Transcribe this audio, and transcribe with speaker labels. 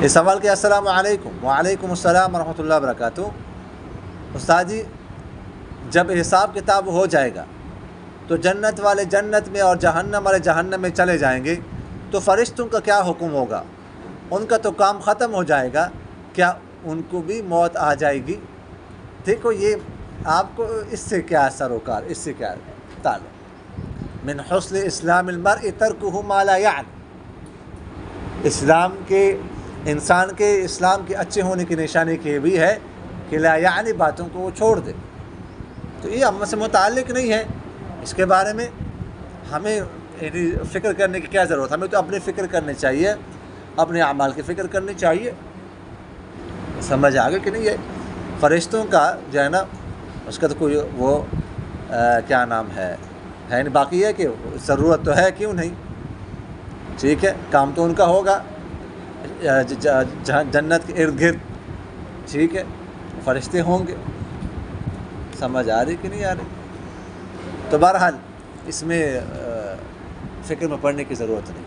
Speaker 1: اس سوال کے السلام علیکم. وعلیکم السلام ورحمۃ اللہ وبرکاتہ. استاد جی، جب حساب کتاب ہو جائے گا تو جنت والے جنت میں اور جہنم والے جہنم میں چلے جائیں گے، تو فرشتوں کا کیا حکم ہوگا؟ ان کا تو کام ختم ہو جائے گا، کیا ان کو بھی موت آ جائے گی؟ دیکھو، یہ آپ کو اس سے کیا سروکار، اس سے کیا تعلق؟ من حسن اسلام المرء ترکہ ما لا یعنی. اسلام کے انسان کے اسلام کے اچھے ہونے کی نشانی یہ بھی ہے کہ لا یعنی باتوں کو وہ چھوڑ دے. تو یہ ہم سے متعلق نہیں ہے. اس کے بارے میں ہمیں فکر کرنے کی کیا ضرورت؟ ہمیں تو اپنی فکر کرنی چاہیے، اپنے اعمال کی فکر کرنی چاہیے. سمجھ آگے کہ نہیں ہے؟ فرشتوں کا جو ہے نا، اس کا تو کوئی وہ کیا نام ہے نہیں. باقی ہے کہ ضرورت تو ہے، کیوں نہیں؟ ٹھیک ہے، کام تو ان کا ہوگا جنت کے ارد گرد. ٹھیک ہے، فرشتے ہوں گے. سمجھ آ رہی کہ نہیں آ رہی؟ تو بہرحال اس میں فکر میں پڑنے کی ضرورت نہیں.